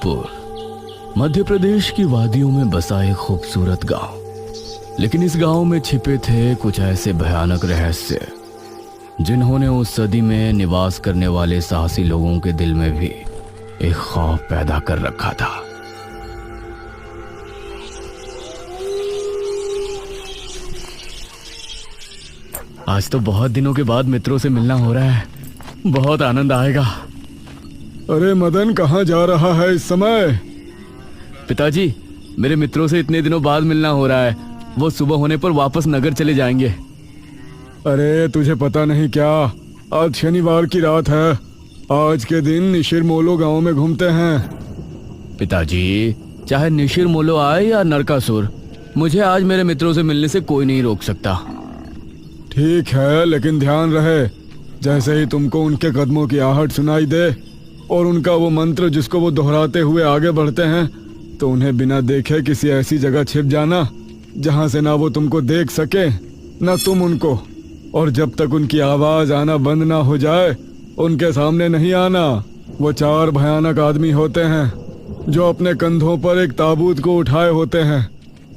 जबलपुर मध्य प्रदेश की वादियों में बसा एक खूबसूरत गांव। लेकिन इस गांव में छिपे थे कुछ ऐसे भयानक रहस्य जिन्होंने उस सदी में निवास करने वाले साहसी लोगों के दिल में भी एक खौफ पैदा कर रखा था। आज तो बहुत दिनों के बाद मित्रों से मिलना हो रहा है, बहुत आनंद आएगा। अरे मदन, कहाँ जा रहा है इस समय? पिताजी, मेरे मित्रों से इतने दिनों बाद मिलना हो रहा है। वो सुबह होने पर वापस नगर चले जाएंगे। अरे तुझे पता नहीं क्या, आज शनिवार की रात है। आज के दिन निशिर मोलो गांव में घूमते हैं। पिताजी, चाहे निशिर मोलो आए या नरकासुर, मुझे आज मेरे मित्रों से मिलने से कोई नहीं रोक सकता। ठीक है, लेकिन ध्यान रहे, जैसे ही तुमको उनके कदमों की आहट सुनाई दे और उनका वो मंत्र जिसको वो दोहराते हुए आगे बढ़ते हैं, तो उन्हें बिना देखे किसी ऐसी जगह छिप जाना जहां से ना वो तुमको देख सके ना तुम उनको। और जब तक उनकी आवाज आना बंद ना हो जाए, उनके सामने नहीं आना। वो 4 भयानक आदमी होते हैं जो अपने कंधों पर एक ताबूत को उठाए होते हैं,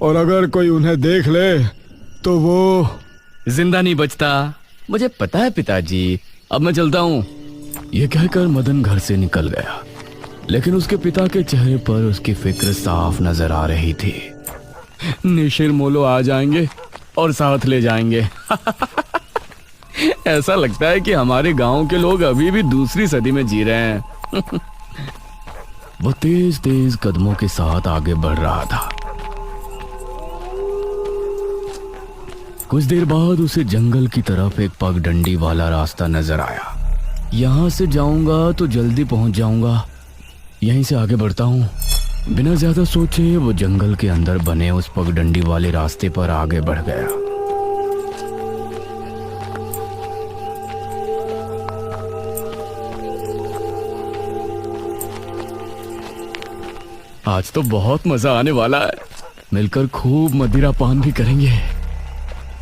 और अगर कोई उन्हें देख ले तो वो जिंदा नहीं बचता। मुझे पता है पिताजी, अब मैं चलता हूँ। यह कहकर मदन घर से निकल गया, लेकिन उसके पिता के चेहरे पर उसकी फिक्र साफ नजर आ रही थी। निशिर मोलो आ जाएंगे और साथ ले जाएंगे। ऐसा लगता है कि हमारे गांव के लोग अभी भी दूसरी सदी में जी रहे हैं। वो तेज तेज कदमों के साथ आगे बढ़ रहा था। कुछ देर बाद उसे जंगल की तरफ एक पगडंडी वाला रास्ता नजर आया। यहां से जाऊंगा तो जल्दी पहुंच जाऊंगा, यहीं से आगे बढ़ता हूं। बिना ज्यादा सोचे वो जंगल के अंदर बने उस पगडंडी वाले रास्ते पर आगे बढ़ गया। आज तो बहुत मजा आने वाला है, मिलकर खूब मदिरा पान भी करेंगे।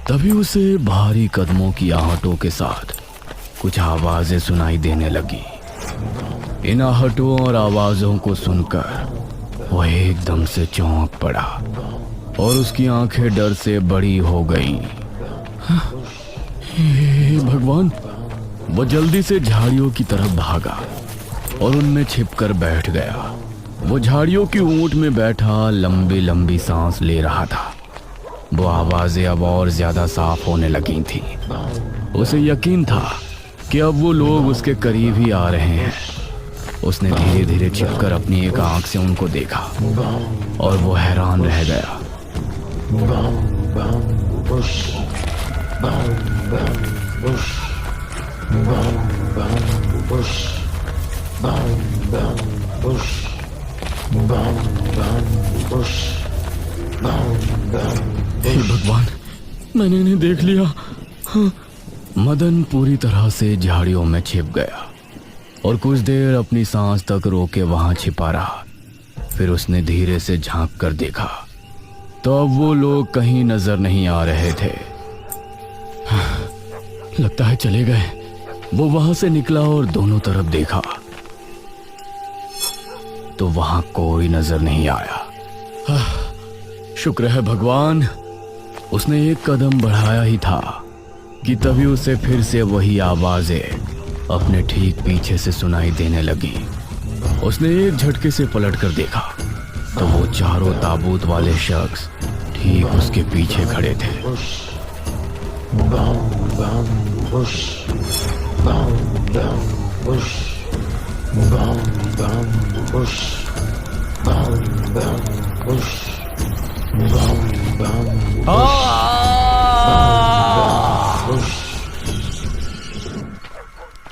तभी उसे भारी कदमों की आहटों के साथ कुछ आवाजें सुनाई देने लगी। इन आहटों और आवाजों को सुनकर वो एकदम से चौंक पड़ा और उसकी आंखें डर से बड़ी हो गईं। हे भगवान! वो जल्दी से झाड़ियों की तरफ भागा और उनमें छिपकर बैठ गया। वो झाड़ियों की ऊंट में बैठा लंबी लंबी सांस ले रहा था। वो आवाजें अब और ज्यादा साफ होने लगी थी। उसे यकीन था कि अब वो लोग उसके करीब ही आ रहे हैं। उसने धीरे धीरे छिपकर अपनी एक आंख से उनको देखा और वो हैरान रह गया। हे भगवान, मैंने इन्हें देख लिया। हाँ। मदन पूरी तरह से झाड़ियों में छिप गया और कुछ देर अपनी सांस तक रोके वहां छिपा रहा। फिर उसने धीरे से झांक कर देखा तो अब वो लोग कहीं नजर नहीं आ रहे थे। हाँ, लगता है चले गए। वो वहां से निकला और दोनों तरफ देखा तो वहां कोई नजर नहीं आया। हाँ, शुक्र है भगवान। उसने एक कदम बढ़ाया ही था कि तभी उसे फिर से वही आवाजें अपने ठीक पीछे से सुनाई देने लगी। उसने एक झटके से पलटकर देखा तो वो चारों ताबूत वाले शख्स ठीक उसके पीछे खड़े थे।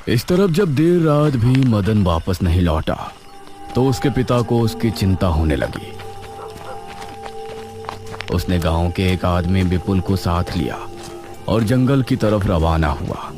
इस तरफ जब देर रात भी मदन वापस नहीं लौटा तो उसके पिता को उसकी चिंता होने लगी। उसने गांव के एक आदमी विपुल को साथ लिया और जंगल की तरफ रवाना हुआ।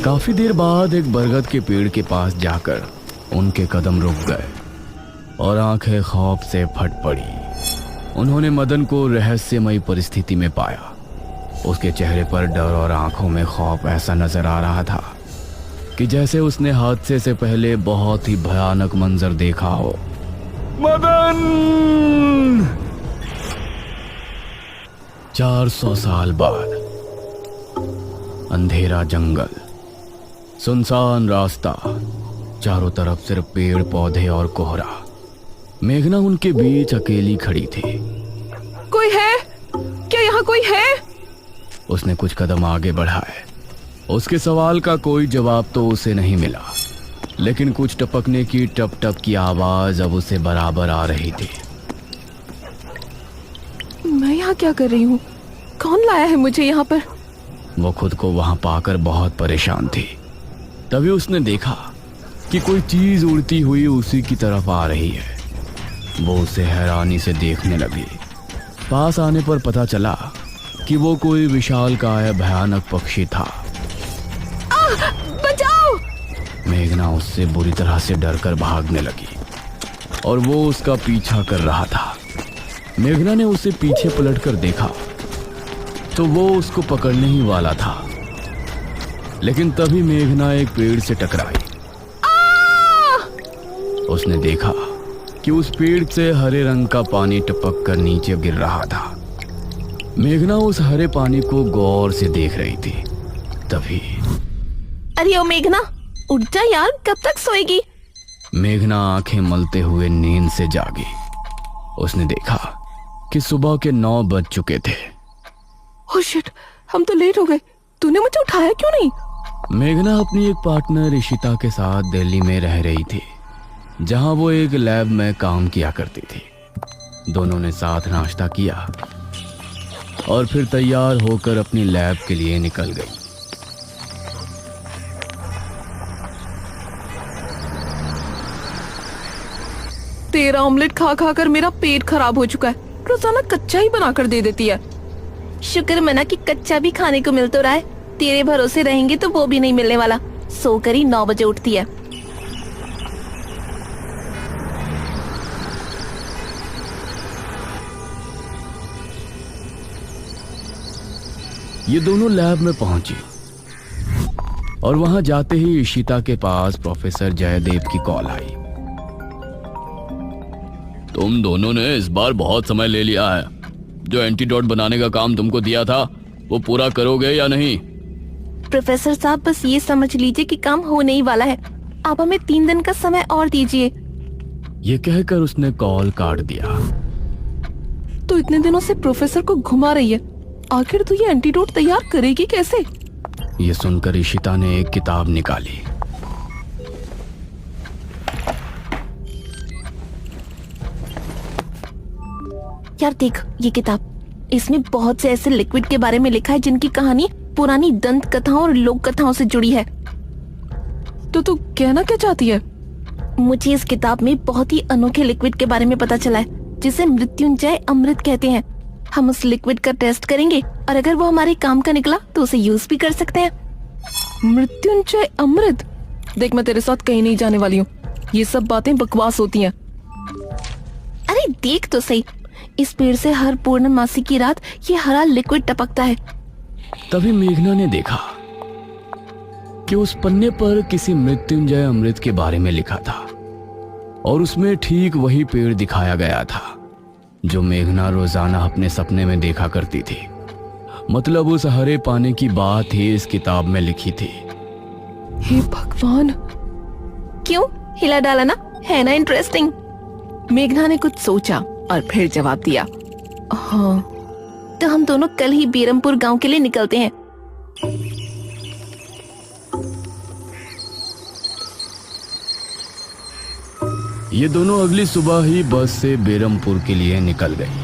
काफी देर बाद एक बरगद के पेड़ के पास जाकर उनके कदम रुक गए और आंखें खौफ से फट पड़ी। उन्होंने मदन को रहस्यमयी परिस्थिति में पाया। उसके चेहरे पर डर और आंखों में खौफ ऐसा नजर आ रहा था कि जैसे उसने हादसे से पहले बहुत ही भयानक मंजर देखा हो। मदन! 400 साल बाद अंधेरा जंगल, सुनसान रास्ता, चारों तरफ सिर्फ पेड़ पौधे और कोहरा। मेघना उनके बीच अकेली खड़ी थी। कोई है क्या? यहाँ कोई है? उसने कुछ कदम आगे बढ़ाए। उसके सवाल का कोई जवाब तो उसे नहीं मिला, लेकिन कुछ टपकने की टप टप की आवाज अब उसे बराबर आ रही थी। मैं यहाँ क्या कर रही हूँ? कौन लाया है मुझे यहाँ पर? वो खुद को वहां पाकर बहुत परेशान थी। तभी उसने देखा कि कोई चीज उड़ती हुई उसी की तरफ आ रही है। वो उसे हैरानी से देखने लगी। पास आने पर पता चला कि वो कोई विशालकाय भयानक पक्षी था। बचाओ! मेघना उससे बुरी तरह से डरकर भागने लगी और वो उसका पीछा कर रहा था। मेघना ने उसे पीछे पलटकर देखा तो वो उसको पकड़ने ही वाला था, लेकिन तभी मेघना एक पेड़ से टकराई। उसने देखा कि उस पेड़ से हरे रंग का पानी टपक कर नीचे गिर रहा था। मेघना उस हरे पानी को गौर से देख रही थी। तभी अरे ओ मेघना, उठ जा यार, कब तक सोएगी? मेघना आंखें मलते हुए नींद से जागी। उसने देखा कि सुबह के 9 बज चुके थे। ओह शिट, हम तो लेट हो गए। तूने मुझे उठाया क्यों नहीं? मेघना अपनी एक पार्टनर इशिता के साथ दिल्ली में रह रही थी, जहां वो एक लैब में काम किया करती थी। दोनों ने साथ नाश्ता किया और फिर तैयार होकर अपनी लैब के लिए निकल गई। तेरा ऑमलेट खा खा कर मेरा पेट खराब हो चुका है। रोजाना कच्चा ही बना कर दे देती है। शुक्र मना कि कच्चा भी खाने को मिल तो रहा है। तेरे भरोसे रहेंगे तो वो भी नहीं मिलने वाला। सोकर ही 9 बजे उठती है। ये दोनों लैब में पहुंची और वहां जाते ही इशिता के पास प्रोफेसर जयदेव की कॉल आई। तुम दोनों ने इस बार बहुत समय ले लिया है। जो एंटीडोट बनाने का काम तुमको दिया था वो पूरा करोगे या नहीं? प्रोफेसर साहब, बस ये समझ लीजिए कि काम हो नहीं वाला है। आप हमें 3 दिन का समय और दीजिए। ये कहकर उसने कॉल काट दिया। तो इतने दिनों से प्रोफेसर को घुमा रही है। आखिर तू ये एंटीडोट तैयार करेगी कैसे? ये सुनकर इशिता ने एक किताब निकाली। यार देख ये किताब। इसमें बहुत से ऐसे लिक्विड के बारे में लिखा है जिनकी कहानी पुरानी दंत कथाओं और लोक कथाओं से जुड़ी है। तो तू कहना क्या चाहती है? मुझे इस किताब में बहुत ही अनोखे लिक्विड के बारे में पता चला है, जिसे मृत्युंजय अमृत कहते हैं। हम उस लिक्विड का टेस्ट करेंगे और अगर वो हमारे काम का निकला तो उसे यूज भी कर सकते हैं। मृत्युंजय अमृत? देख, मैं तेरे साथ कहीं नहीं जाने वाली हूँ। ये सब बातें बकवास होती हैं। अरे देख तो सही, इस पेड़ से हर पूर्णमासी की रात ये हरा लिक्विड टपकता है। तभी मेघना ने देखा कि उस पन्ने पर किसी मृत्युंजय अमृत के बारे में लिखा था और उसमें ठीक वही पेड़ दिखाया गया था जो मेघना रोजाना अपने सपने में देखा करती थी। मतलब उस हरे पानी की बात ही इस किताब में लिखी थी। हे भगवान! क्यों हिला डाला ना? है ना इंटरेस्टिंग? मेघना ने कुछ सोचा और फिर जवाब दिया, हाँ। तो हम दोनों कल ही बेरमपुर गांव के लिए निकलते हैं। ये दोनों अगली सुबह ही बस से बेरमपुर के लिए निकल गई।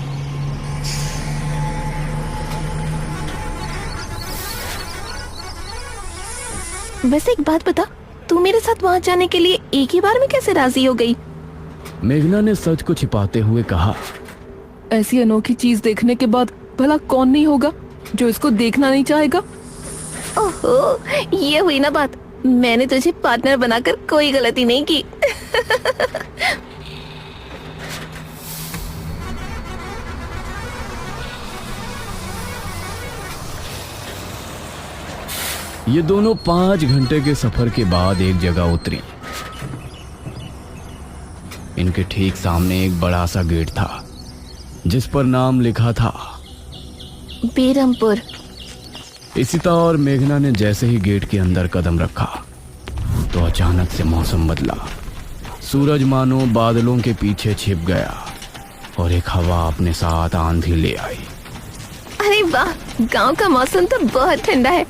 वैसे एक बात बता, तू मेरे साथ वहां जाने के लिए एक ही बार में कैसे राजी हो गई? मेघना ने सच को छिपाते हुए कहा, ऐसी अनोखी चीज देखने के बाद भला कौन नहीं होगा जो इसको देखना नहीं चाहेगा? ओहो, ये हुई ना बात। मैंने तुझे पार्टनर बनाकर कोई गलती नहीं की। ये दोनों 5 घंटे के सफर के बाद एक जगह उतरी। इनके ठीक सामने एक बड़ा सा गेट था जिस पर नाम लिखा था बेरमपुर। इशिता और मेघना ने जैसे ही गेट के अंदर कदम रखा तो अचानक से मौसम बदला। सूरज मानो बादलों के पीछे छिप गया और एक हवा अपने साथ आंधी ले आई। अरे वाह, गांव का मौसम तो बहुत ठंडा है।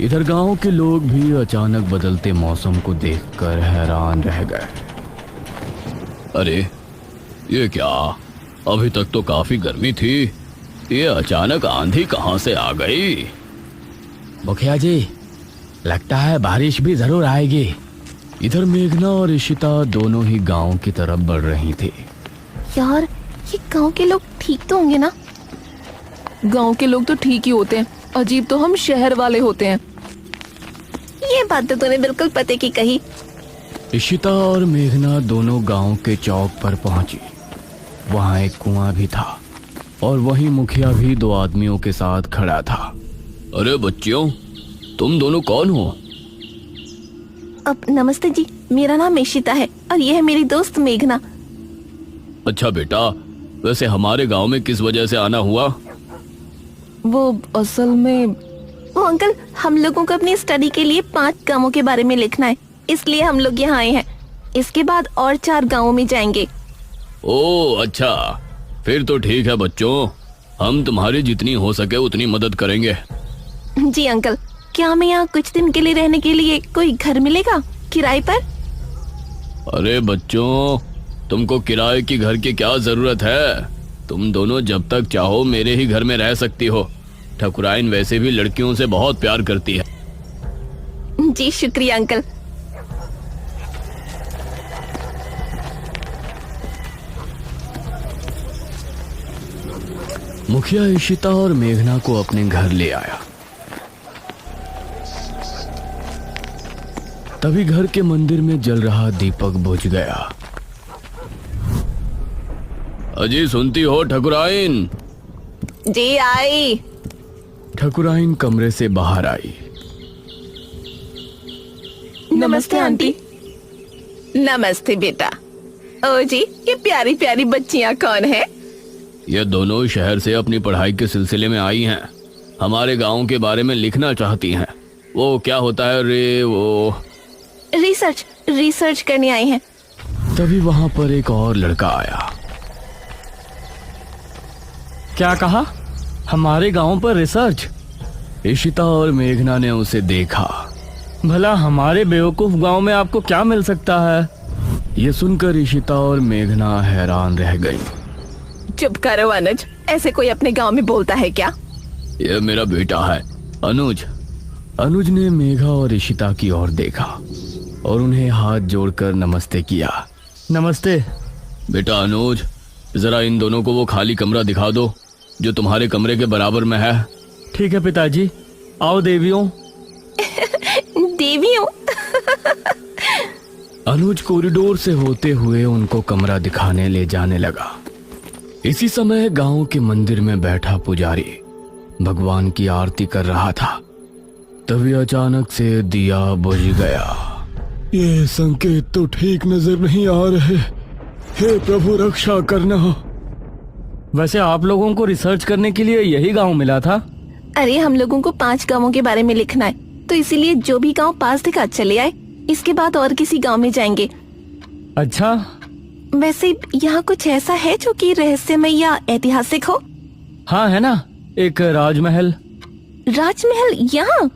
इधर गांव के लोग भी अचानक बदलते मौसम को देखकर हैरान रह गए। अरे ये क्या, अभी तक तो काफी गर्मी थी, ये अचानक आंधी कहां से आ गई? मुखिया जी, लगता है बारिश भी जरूर आएगी। इधर मेघना और इशिता दोनों ही गांव की तरफ बढ़ रही थी। यार, ये गांव के लोग ठीक तो होंगे ना? गांव के लोग तो ठीक ही होते हैं, अजीब तो हम शहर वाले होते हैं। ये बात तो तूने बिल्कुल पते की कही। इशिता और मेघना दोनों गांव के चौक पर पहुंची। वहां एक कुआं भी था और वहीं मुखिया भी 2 आदमियों के साथ खड़ा था। अरे बच्चियों, तुम दोनों कौन हो? अब नमस्ते जी, मेरा नाम इशिता है और ये है मेरी दोस्त मेघना। अच्छा बेटा, वैसे हमारे गांव में किस वजह से आना हुआ? वो असल में वो अंकल, हम लोगों को अपनी स्टडी के लिए 5 गांवों के बारे में लिखना है, इसलिए हम लोग यहाँ आए हैं। इसके बाद और 4 गांवों में जाएंगे। ओह अच्छा, फिर तो ठीक है बच्चों, हम तुम्हारी जितनी हो सके उतनी मदद करेंगे। जी अंकल, क्या हमें यहाँ कुछ दिन के लिए रहने के लिए कोई घर मिलेगा किराए पर? अरे बच्चों, तुमको किराए की घर की क्या जरूरत है? तुम दोनों जब तक चाहो मेरे ही घर में रह सकती हो। ठकुराइन वैसे भी लड़कियों से बहुत प्यार करती है। जी शुक्रिया अंकल। मुखिया इशिता और मेघना को अपने घर ले आया। तभी घर के मंदिर में जल रहा दीपक बुझ गया। अजी सुनती हो ठकुराइन? जी आई। ठकुराइन कमरे से बाहर आई। नमस्ते आंटी। नमस्ते बेटा। ओ जी, ये प्यारी प्यारी बच्चियां कौन है? ये दोनों शहर से अपनी पढ़ाई के सिलसिले में आई हैं। हमारे गांव के बारे में लिखना चाहती हैं। वो क्या होता है रे, वो रिसर्च करने आई हैं। तभी वहां पर एक और लड़का आया। क्या कहा? हमारे गांव पर रिसर्च? इशिता और मेघना ने उसे देखा। भला हमारे बेवकूफ गांव में आपको क्या मिल सकता है? ये सुनकर इशिता और मेघना हैरान रह गई। चुप करो अनुज, ऐसे कोई अपने गांव में बोलता है क्या? ये मेरा बेटा है अनुज। अनुज ने मेघा और इशिता की ओर देखा और उन्हें हाथ जोड़कर नमस्ते किया। नमस्ते बेटा अनुज, जरा इन दोनों को वो खाली कमरा दिखा दो जो तुम्हारे कमरे के बराबर में है। ठीक है पिताजी, आओ देवियों। देवियों? अनुज कॉरिडोर से होते हुए उनको कमरा दिखाने ले जाने लगा। इसी समय गांव के मंदिर में बैठा पुजारी भगवान की आरती कर रहा था। तभी अचानक से दिया बुझ गया। ये संकेत तो ठीक नजर नहीं आ रहे। हे प्रभु, रक्षा करना। वैसे आप लोगों को रिसर्च करने के लिए यही गांव मिला था? अरे हम लोगों को 5 गांवों के बारे में लिखना है, तो इसीलिए जो भी गांव पास दिखा चले आए। इसके बाद और किसी गांव में जाएंगे। अच्छा, वैसे यहाँ कुछ ऐसा है जो कि रहस्यमय या ऐतिहासिक हो? हाँ है ना, एक राजमहल। राजमहल यहाँ?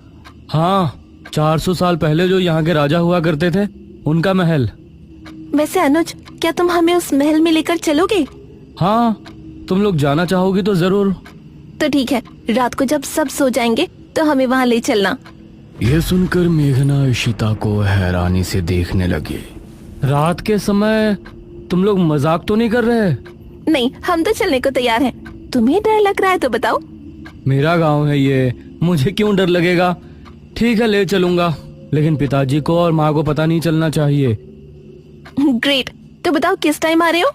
हाँ, 400 साल पहले जो यहाँ के राजा हुआ करते थे, उनका महल। वैसे अनुज, क्या तुम हमें उस महल में लेकर चलोगे? हाँ, तुम लोग जाना चाहोगी तो जरूर। तो ठीक है, रात को जब सब सो जाएंगे तो हमें वहाँ ले चलना। यह सुनकर मेघना इशिता को हैरानी से देखने लगी। रात के समय तुम लोग मजाक तो नहीं कर रहे? नहीं, हम तो चलने को तैयार हैं। तुम्हें डर लग रहा है तो बताओ। मेरा गांव है ये, मुझे क्यों डर लगेगा? ठीक है, ले चलूंगा, लेकिन पिताजी को और माँ को पता नहीं चलना चाहिए। ग्रेट। तो बताओ किस टाइम आ रहे हो?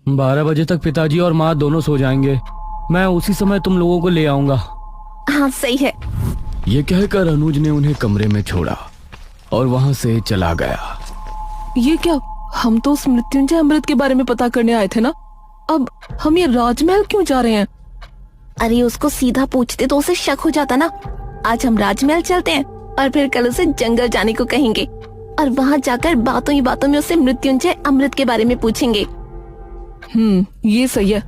12 बजे तक पिताजी और माँ दोनों सो जाएंगे। मैं उसी समय तुम लोगों को ले आऊंगा। हाँ सही है। ये कहकर अनुज ने उन्हें कमरे में छोड़ा और वहां से चला गया। ये क्या? हम तो उस मृत्युंजय अमृत के बारे में पता करने आए थे ना। अब हम ये राजमहल क्यों जा रहे हैं? अरे उसको सीधा पूछते तो उसे शक हो जाता ना। आज हम राजमहल चलते हैं और फिर कल उसे जंगल जाने को कहेंगे और वहाँ जाकर बातों ही बातों में उससे मृत्युंजय अमृत के बारे में पूछेंगे। ये सही है।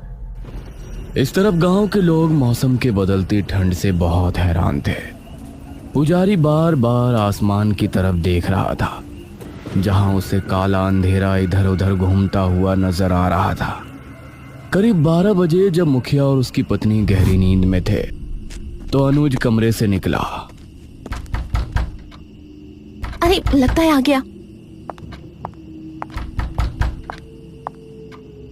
इस तरफ गांव के लोग मौसम के बदलती ठंड से बहुत हैरान थे। पुजारी बार बार आसमान की तरफ देख रहा था, जहां उसे काला अंधेरा इधर उधर घूमता हुआ नजर आ रहा था। करीब 12 बजे जब मुखिया और उसकी पत्नी गहरी नींद में थे तो अनुज कमरे से निकला। अरे लगता है आ गया।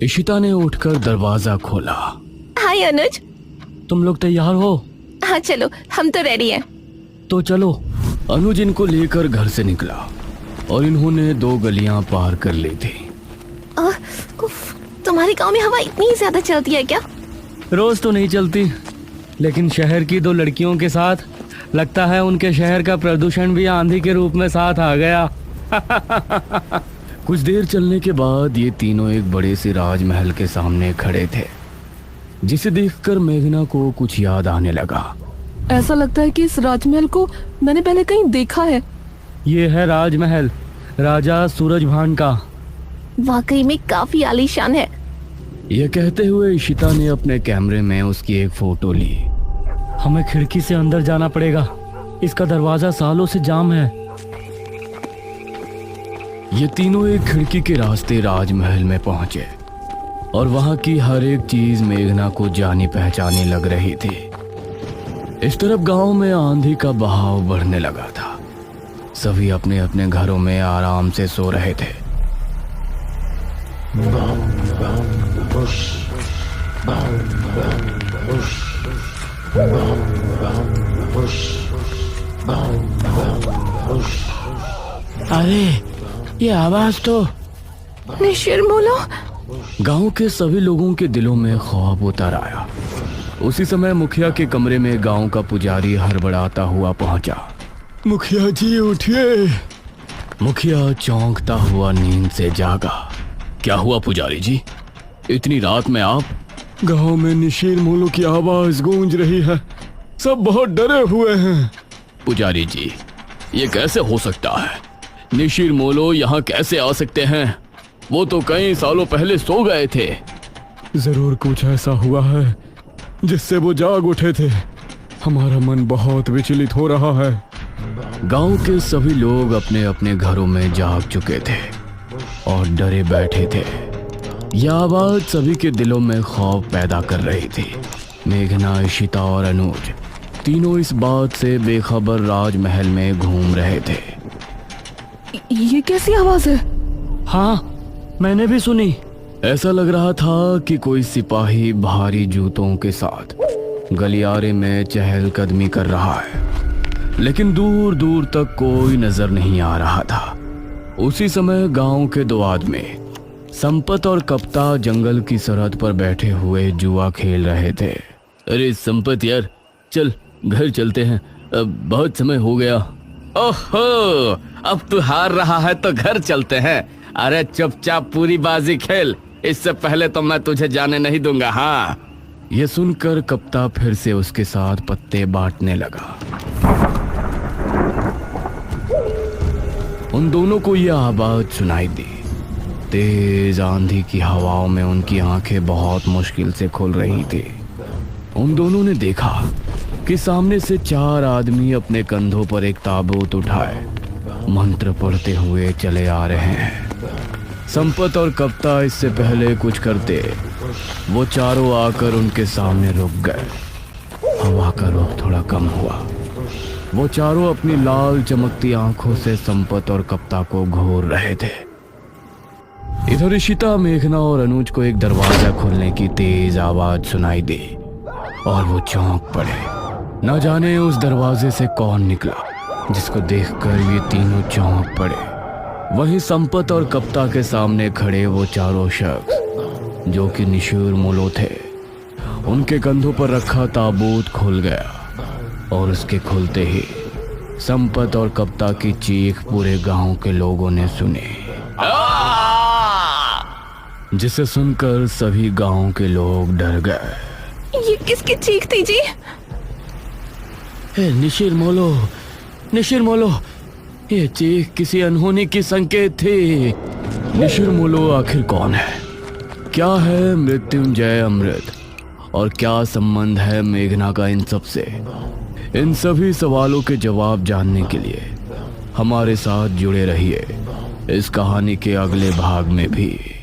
इशिता ने उठकर दरवाजा खोला। हाय अनुज। तुम लोग तैयार हो? हाँ चलो, हम तो रेडी हैं। तो चलो। अनुज इनको लेकर घर से निकला और इन्होंने 2 गलियां पार कर ली थी। उफ, तुम्हारे गांव में हवा इतनी ज्यादा चलती है क्या? रोज तो नहीं चलती, लेकिन शहर की 2 लड़कियों के साथ लगता है उनके शहर का प्रदूषण भी आंधी के रूप में साथ आ गया। कुछ देर चलने के बाद ये तीनों एक बड़े से राजमहल के सामने खड़े थे, जिसे देखकर मेघना को कुछ याद आने लगा। ऐसा लगता है कि इस राजमहल को मैंने पहले कहीं देखा है। ये है राजमहल, राजा सूरजभान का। वाकई में काफी आलीशान है। यह कहते हुए इशिता ने अपने कैमरे में उसकी एक फोटो ली। हमें खिड़की से अंदर जाना पड़ेगा, इसका दरवाजा सालों से जाम है। ये तीनों एक खिड़की के रास्ते राजमहल में पहुंचे और वहां की हर एक चीज मेघना को जानी पहचानी लग रही थी। इस तरफ गांव में आंधी का बहाव बढ़ने लगा था। सभी अपने अपने घरों में आराम से सो रहे थे। अरे ये आवाज तो निशिरमोलो। गांव के सभी लोगों के दिलों में खौफ उतर आया। उसी समय मुखिया के कमरे में गांव का पुजारी हड़बड़ाता हुआ पहुंचा। मुखिया जी उठिए। मुखिया चौंकता हुआ नींद से जागा। क्या हुआ पुजारी जी, इतनी रात में आप? गांव में निशीर मोलो की आवाज गूंज रही है, सब बहुत डरे हुए हैं। पुजारी जी, ये कैसे हो सकता है? निशीर मोलो यहाँ कैसे आ सकते हैं? वो तो कई सालों पहले सो गए थे। जरूर कुछ ऐसा हुआ है जिससे वो जाग उठे थे। हमारा मन बहुत विचलित हो रहा है। गांव के सभी लोग अपने अपने घरों में जाग चुके थे और डरे बैठे थे। यह आवाज सभी के दिलों में खौफ पैदा कर रही थी। मेघना, इशिता और अनुज तीनों इस बात से बेखबर राजमहल में घूम रहे थे। ये कैसी आवाज है? हाँ, मैंने भी सुनी। ऐसा लग रहा था कि कोई सिपाही भारी जूतों के साथ गलियारे में चहलकदमी कर रहा है, लेकिन दूर दूर तक कोई नजर नहीं आ रहा था। उसी समय गांव के 2 आदमी संपत और कप्ता जंगल की सरहद पर बैठे हुए जुआ खेल रहे थे। अरे संपत यार, चल घर चलते हैं, अब बहुत समय हो गया। ओहो, अब तू हार रहा है तो घर चलते हैं। अरे चुपचाप पूरी बाजी खेल, इससे पहले तो मैं तुझे जाने नहीं दूंगा। हाँ। यह सुनकर कप्ता फिर से उसके साथ पत्ते बांटने लगा। उन दोनों को यह आवाज सुनाई दी। तेज आंधी की हवाओं में उनकी आंखें बहुत मुश्किल से खुल रही थी। उन दोनों ने देखा कि सामने से 4 आदमी अपने कंधों पर एक ताबूत उठाए मंत्र पढ़ते हुए चले आ रहे हैं। संपत और कप्ता इससे पहले कुछ करते, वो चारों आकर उनके सामने रुक गए। हवा का रुख थोड़ा कम हुआ। वो चारों अपनी लाल चमकती आंखों से संपत और कप्ता को घूर रहे थे। इधर इशिता, मेघना और अनुज को एक दरवाजा खुलने की तेज आवाज सुनाई दी और वो चौंक पड़े। न जाने उस दरवाजे से कौन निकला, जिसको देखकर ये तीनों चौंक पड़े। वहीं संपत और कप्ता के सामने खड़े वो चारों शख्स जो कि निशूर मोलो थे। उनके कंधों पर रखा ताबूत खुल गया और उसके खुलते ही संपत और कप्ता की चीख पूरे गांव के लोगों ने सुनी, जिसे सुनकर सभी गांव के लोग डर गए। ये किसकी चीख थी जी? निशिर मोलो, ये चीख किसी अनहोनी की संकेत थी। निशिर मोलो आखिर कौन है? क्या है मृत्युंजय अमृत? और क्या संबंध है मेघना का इन सब से? इन सभी सवालों के जवाब जानने के लिए हमारे साथ जुड़े रहिए इस कहानी के अगले भाग में भी।